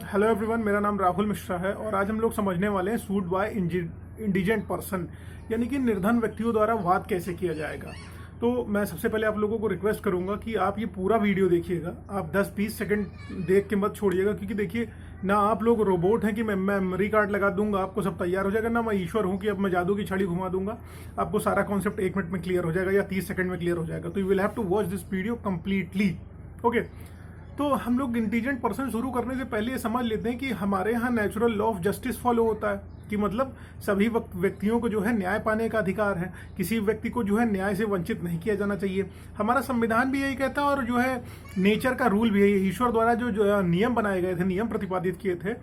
Hello everyone, मेरा नाम राहुल मिश्रा है और आज हम लोग समझने वाले हैं सूट बाय इंडिजेंट पर्सन, यानी कि निर्धन व्यक्तियों द्वारा वाद कैसे किया जाएगा। तो मैं सबसे पहले आप लोगों को रिक्वेस्ट करूंगा कि आप ये पूरा वीडियो देखिएगा। आप 10-20 सेकंड देख के मत छोड़िएगा, क्योंकि देखिए ना आप लोग रोबोट हैं कि मैं मेमोरी कार्ड लगा दूंगा आपको सब तैयार हो जाएगा, ना मैं ईश्वर हूं कि अब मैं जादू की छड़ी घुमा दूंगा आपको सारा कॉन्सेप्ट 1 मिनट में क्लियर हो जाएगा या 30 सेकंड में क्लियर हो जाएगा। तो you will have to watch this video completely. Okay, तो हम लोग इंटेलिजेंट पर्सन शुरू करने से पहले ये समझ लेते हैं कि हमारे यहाँ natural law of justice follow होता है, कि मतलब सभी व्यक्तियों को जो है न्याय पाने का अधिकार है, किसी व्यक्ति को जो है न्याय से वंचित नहीं किया जाना चाहिए। हमारा संविधान भी यही कहता है और जो है नेचर का रूल भी है, ईश्वर द्वारा जो नियम बनाए गए थे, नियम प्रतिपादित किए थे,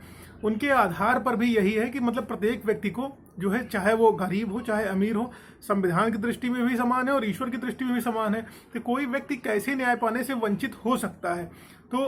उनके आधार पर भी यही है कि मतलब प्रत्येक व्यक्ति को जो है, चाहे वो गरीब हो चाहे अमीर हो, संविधान की दृष्टि में भी समान है और ईश्वर की दृष्टि में भी समान है। तो कोई व्यक्ति कैसे न्याय पाने से वंचित हो सकता है? तो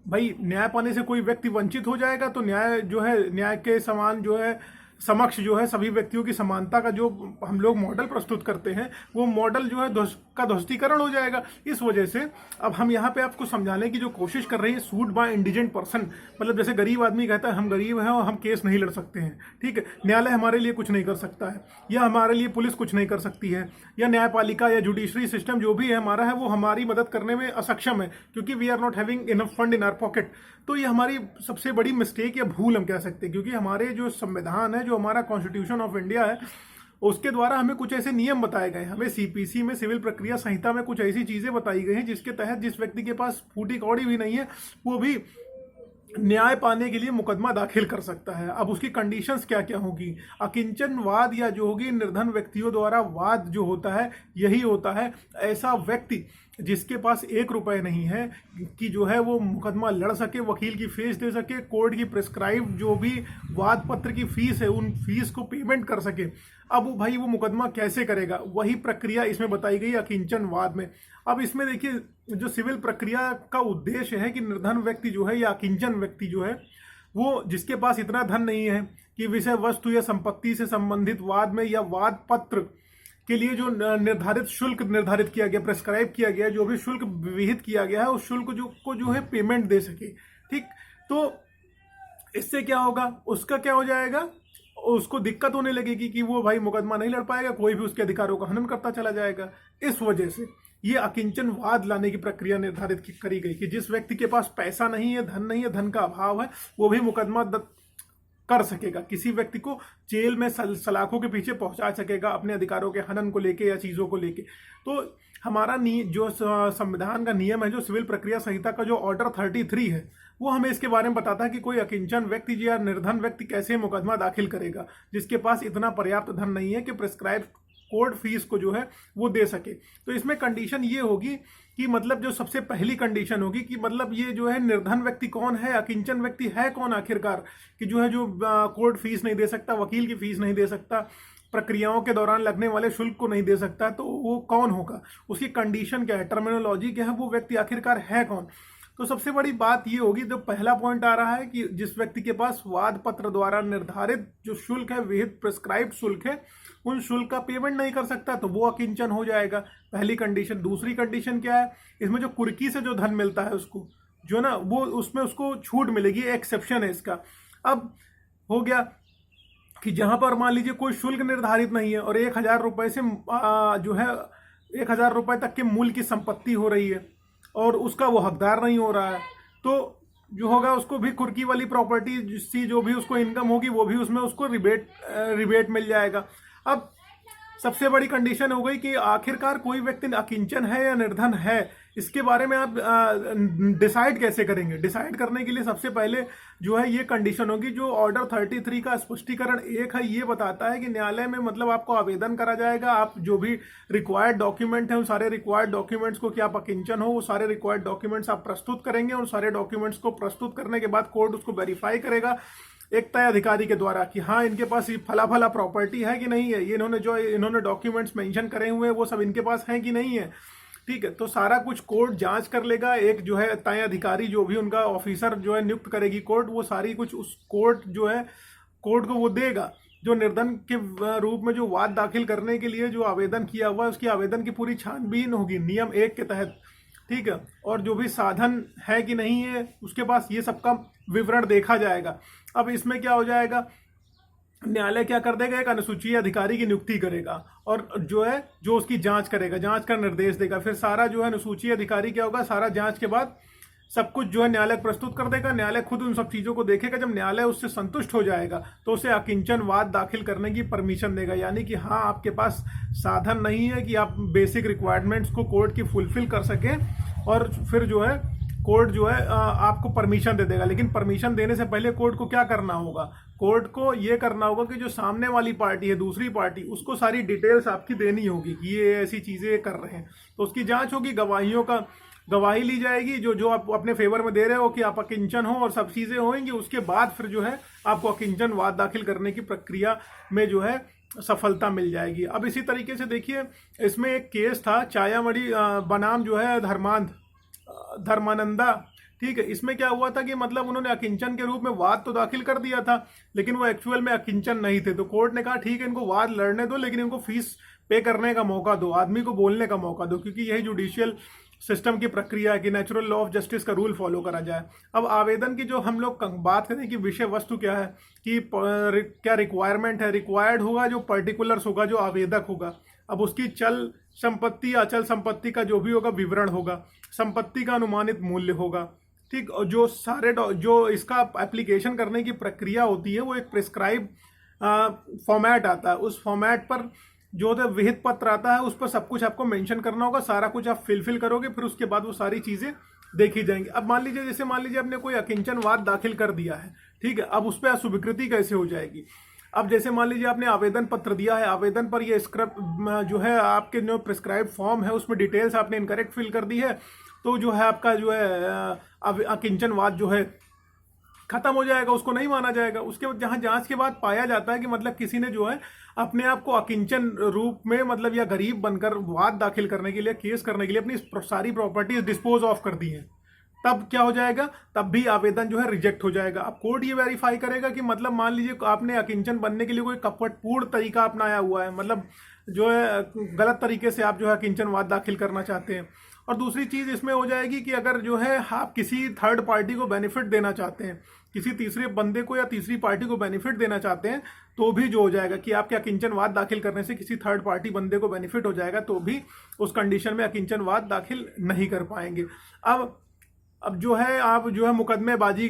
भाई न्याय पाने से कोई व्यक्ति वंचित हो जाएगा तो न्याय जो है, न्याय के समान जो है समक्ष जो है सभी व्यक्तियों की समानता का जो हम लोग मॉडल प्रस्तुत करते हैं, वो मॉडल जो है ध्वस्तीकरण हो जाएगा। इस वजह से अब हम यहाँ पे आपको समझाने की जो कोशिश कर रहे हैं, सूट बाय इंडिजेंट पर्सन, मतलब जैसे गरीब आदमी कहता है हम गरीब हैं और हम केस नहीं लड़ सकते हैं, ठीक है, न्यायालय हमारे लिए कुछ नहीं कर सकता है, या हमारे लिए पुलिस कुछ नहीं कर सकती है, या न्यायपालिका या जुडिशरी सिस्टम जो भी है हमारा है, वो हमारी मदद करने में असक्षम है, क्योंकि we are not having enough fund in our pocket. तो ये हमारी सबसे बड़ी मिस्टेक या भूल हम कह सकते हैं, क्योंकि हमारे जो संविधान है, जो हमारा कॉन्स्टिट्यूशन ऑफ इंडिया है, उसके द्वारा हमें कुछ ऐसे नियम बताए गए हैं, हमें सीपीसी में, सिविल प्रक्रिया संहिता में कुछ ऐसी चीजें बताई गई हैं जिसके तहत जिस व्यक्ति के पास फूटी कौड़ी भी नहीं है वो भी न्याय पाने के लिए मुकदमा दाखिल कर सकता है। अब उसकी कंडीशंस क्या क्या होगी? अकिंचन वाद या जो होगी निर्धन व्यक्तियों द्वारा वाद जो होता है, यही होता है ऐसा व्यक्ति जिसके पास 1 रुपए नहीं है कि जो है वो मुकदमा लड़ सके, वकील की फीस दे सके, कोर्ट की प्रिस्क्राइब जो भी वाद पत्र की फीस है उन फीस को पेमेंट कर सके। अब वो भाई वो मुकदमा कैसे करेगा? वही प्रक्रिया इसमें बताई गई अकिंचन वाद में। अब इसमें देखिए, जो सिविल प्रक्रिया का उद्देश्य है कि निर्धन व्यक्ति जो है या अकिंचन व्यक्ति जो है, वो जिसके पास इतना धन नहीं है कि विषय वस्तु या संपत्ति से संबंधित वाद में या वाद पत्र के लिए जो निर्धारित शुल्क निर्धारित किया गया, प्रेस्क्राइब किया गया, जो भी शुल्क विहित किया गया है, उस शुल्क को जो है पेमेंट दे सके। ठीक, तो इससे क्या होगा? उसका क्या हो जाएगा? उसको दिक्कत होने लगेगी कि वो भाई मुकदमा नहीं लड़ पाएगा, कोई भी उसके अधिकारों का हनन करता चला जाएगा। इस वजह से ये अकिंचन वाद लाने की प्रक्रिया निर्धारित करी गई कि जिस व्यक्ति के पास पैसा नहीं है, धन नहीं है, धन का अभाव है, वो भी मुकदमा कर सकेगा, किसी व्यक्ति को जेल में सलाखों के पीछे पहुंचा सकेगा अपने अधिकारों के हनन को लेके या चीजों को लेके। तो हमारा जो संविधान का नियम है, जो सिविल प्रक्रिया संहिता का जो ऑर्डर 33 है, वो हमें इसके बारे में बताता है कि कोई अकिंचन व्यक्ति या निर्धन व्यक्ति कैसे मुकदमा दाखिल करेगा, जिसके पास इतना पर्याप्त धन नहीं है कि प्रिस्क्राइब कोर्ट फीस को जो है वो दे सके। तो इसमें कंडीशन ये होगी कि मतलब जो सबसे पहली कंडीशन होगी कि मतलब ये जो है निर्धन व्यक्ति कौन है, अकिंचन व्यक्ति है कौन आखिरकार, कि जो है जो कोर्ट फीस नहीं दे सकता, वकील की फीस नहीं दे सकता, प्रक्रियाओं के दौरान लगने वाले शुल्क को नहीं दे सकता, तो वो कौन होगा? उसकी कंडीशन क्या है, टर्मिनोलॉजी क्या है, वो व्यक्ति आखिरकार है कौन? तो सबसे बड़ी बात ये होगी, जो पहला पॉइंट आ रहा है कि जिस व्यक्ति के पास वाद पत्र द्वारा निर्धारित जो शुल्क है, विहित प्रिस्क्राइब्ड शुल्क है, उन शुल्क का पेमेंट नहीं कर सकता, तो वो अकिंचन हो जाएगा, पहली कंडीशन। दूसरी कंडीशन क्या है? इसमें जो कुर्की से जो धन मिलता है उसको जो ना, वो उसमें उसको छूट मिलेगी, एक्सेप्शन है इसका। अब हो गया कि जहां पर मान लीजिए कोई शुल्क निर्धारित नहीं है और 1000 रुपए से जो है 1000 रुपए तक के मूल्य की संपत्ति हो रही है और उसका वो हकदार नहीं हो रहा है, तो जो होगा उसको भी कुर्की वाली प्रॉपर्टी सी जो भी उसको इनकम होगी वो भी उसमें उसको रिबेट मिल जाएगा। अब सबसे बड़ी कंडीशन हो गई कि आखिरकार कोई व्यक्ति अकिंचन है या निर्धन है, इसके बारे में आप डिसाइड कैसे करेंगे? डिसाइड करने के लिए सबसे पहले जो है ये कंडीशन होगी, जो ऑर्डर 33 का स्पष्टीकरण 1 है, ये बताता है कि न्यायालय में मतलब आपको आवेदन करा जाएगा, आप जो भी रिक्वायर्ड डॉक्यूमेंट है उन सारे रिक्वायर्ड डॉक्यूमेंट्स को, कि आप अकिंचन हो, वो सारे रिक्वायर्ड डॉक्यूमेंट्स आप प्रस्तुत करेंगे। उन सारे डॉक्यूमेंट्स को प्रस्तुत करने के बाद कोर्ट उसको वेरीफाई करेगा एक तय अधिकारी के द्वारा कि हाँ इनके पास ये फला फला प्रॉपर्टी है कि नहीं है, ये इन्होंने डॉक्यूमेंट्स मेंशन करे हुए हैं वो सब इनके पास है कि नहीं है। ठीक है, तो सारा कुछ कोर्ट जांच कर लेगा। एक जो है तय अधिकारी जो भी उनका ऑफिसर जो है नियुक्त करेगी कोर्ट, वो सारी कुछ उस कोर्ट जो है कोर्ट को वो देगा, जो निर्धन के रूप में जो वाद दाखिल करने के लिए जो आवेदन किया हुआ है उसकी आवेदन की पूरी छानबीन होगी नियम 1 के तहत। ठीक है, और जो भी साधन है कि नहीं है उसके पास, ये सबका विवरण देखा जाएगा। अब इसमें क्या हो जाएगा, न्यायालय क्या कर देगा, एक अनुसूची अधिकारी की नियुक्ति करेगा और जो है जो उसकी जांच करेगा, जांच का निर्देश देगा। फिर सारा जो है अनुसूची अधिकारी क्या होगा, सारा जांच के बाद सब कुछ जो है न्यायालय प्रस्तुत कर देगा। न्यायालय खुद उन सब चीज़ों को देखेगा। जब न्यायालय उससे संतुष्ट हो जाएगा तो उसे अकिंचन वाद दाखिल करने की परमिशन देगा, यानी कि हाँ आपके पास साधन नहीं है कि आप बेसिक रिक्वायरमेंट्स को कोर्ट की फुलफिल कर सकें, और फिर जो है कोर्ट जो है आपको परमिशन दे देगा। लेकिन परमिशन देने से पहले कोर्ट को क्या करना होगा, कोर्ट को ये करना होगा कि जो सामने वाली पार्टी है, दूसरी पार्टी, उसको सारी डिटेल्स आपकी देनी होगी कि ये ऐसी चीज़ें कर रहे हैं। तो उसकी जांच होगी, गवाहियों का गवाही ली जाएगी जो जो आप अपने फेवर में दे रहे हो कि आप अकिंचन हो, और सब चीज़ें होंगी। उसके बाद फिर जो है आपको अकिंचन वाद दाखिल करने की प्रक्रिया में जो है सफलता मिल जाएगी। अब इसी तरीके से देखिए, इसमें एक केस था चायामणि बनाम जो है धर्मानंदा, ठीक है। इसमें क्या हुआ था कि मतलब उन्होंने अकिंचन के रूप में वाद तो दाखिल कर दिया था, लेकिन वो एक्चुअल में अकिंचन नहीं थे। तो कोर्ट ने कहा ठीक है, इनको वाद लड़ने दो, लेकिन इनको फीस पे करने का मौका दो, आदमी को बोलने का मौका दो, क्योंकि यही जुडिशियल सिस्टम की प्रक्रिया है कि नेचुरल लॉ ऑफ जस्टिस का रूल फॉलो करा जाए। अब आवेदन की जो हम लोग बात करें कि विषय वस्तु क्या है, कि क्या रिक्वायरमेंट है, रिक्वायर्ड होगा जो पर्टिकुलर्स होगा, जो आवेदक होगा। अब उसकी चल संपत्ति, अचल संपत्ति का जो भी होगा विवरण होगा, संपत्ति का अनुमानित मूल्य होगा, ठीक। और जो सारे जो इसका एप्लीकेशन करने की प्रक्रिया होती है वो एक प्रिस्क्राइब फॉर्मेट आता है। उस फॉर्मेट पर जो विहित पत्र आता है उस पर सब कुछ आपको मेंशन करना होगा, सारा कुछ आप फिल करोगे, फिर उसके बाद वो सारी चीज़ें देखी जाएंगी। अब मान लीजिए, जैसे मान लीजिए आपने कोई अकिंचन वाद दाखिल कर दिया है, ठीक है। अब उस पर स्वीकृति कैसे हो जाएगी। अब जैसे मान लीजिए आपने आवेदन पत्र दिया है, आवेदन पर ये स्क्रिप्ट जो है आपके जो प्रिस्क्राइब फॉर्म है उसमें डिटेल्स आपने इनकरेक्ट फिल कर दी है, तो जो है आपका जो है अकिंचन वाद जो है खत्म हो जाएगा, उसको नहीं माना जाएगा। उसके बाद जहां जांच के बाद पाया जाता है कि मतलब किसी ने जो है अपने आप को अकिंचन रूप में मतलब या गरीब बनकर वाद दाखिल करने के लिए, केस करने के लिए अपनी सारी प्रॉपर्टीज डिस्पोज ऑफ कर दी हैं, तब क्या हो जाएगा, तब भी आवेदन जो है रिजेक्ट हो जाएगा। अब कोर्ट ये वेरीफाई करेगा कि मतलब मान लीजिए आपने अकिंचन बनने के लिए कोई कपटपूर्ण तरीका अपनाया हुआ है, मतलब जो है गलत तरीके से आप जो है अकिंचन वाद दाखिल करना चाहते हैं। और दूसरी चीज़ इसमें हो जाएगी कि अगर जो है आप किसी थर्ड पार्टी को बेनिफिट देना चाहते हैं, किसी तीसरे बंदे को या तीसरी पार्टी को बेनिफिट देना चाहते हैं, तो भी जो हो जाएगा कि आपके अकिंचन वाद दाखिल करने से किसी थर्ड पार्टी बंदे को बेनिफिट हो जाएगा, तो भी उस कंडीशन में अकिंचन वाद दाखिल नहीं कर पाएंगे। अब जो है आप जो है मुकदमेबाजी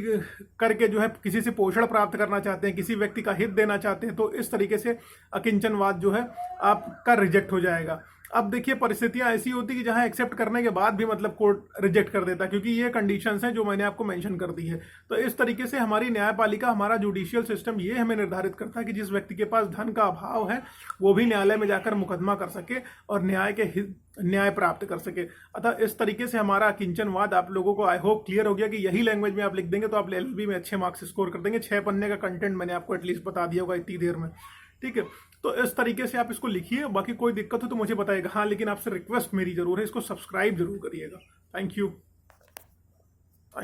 करके जो है किसी से पोषण प्राप्त करना चाहते हैं, किसी व्यक्ति का हित देना चाहते हैं, तो इस तरीके से अकिंचन वाद जो है आपका रिजेक्ट हो जाएगा। अब देखिए परिस्थितियां ऐसी होती कि जहां एक्सेप्ट करने के बाद भी मतलब कोर्ट रिजेक्ट कर देता है, क्योंकि ये कंडीशंस हैं जो मैंने आपको मेंशन कर दी है। तो इस तरीके से हमारी न्यायपालिका, हमारा जुडिशियल सिस्टम ये हमें निर्धारित करता है कि जिस व्यक्ति के पास धन का अभाव है वो भी न्यायालय में जाकर मुकदमा कर सके और न्याय प्राप्त कर सके। अतः इस तरीके से हमारा अकिंचन वाद आप लोगों को आई होप क्लियर हो गया कि यही लैंग्वेज में आप लिख देंगे तो आप LLB में अच्छे मार्क्स स्कोर कर देंगे। 6 पन्ने का कंटेंट मैंने आपको एटलीस्ट बता दिया होगा इतनी देर में, ठीक है। तो इस तरीके से आप इसको लिखिए, बाकी कोई दिक्कत हो तो मुझे बताइएगा। हाँ, लेकिन आपसे रिक्वेस्ट मेरी जरूर है, इसको सब्सक्राइब जरूर करिएगा। Thank you.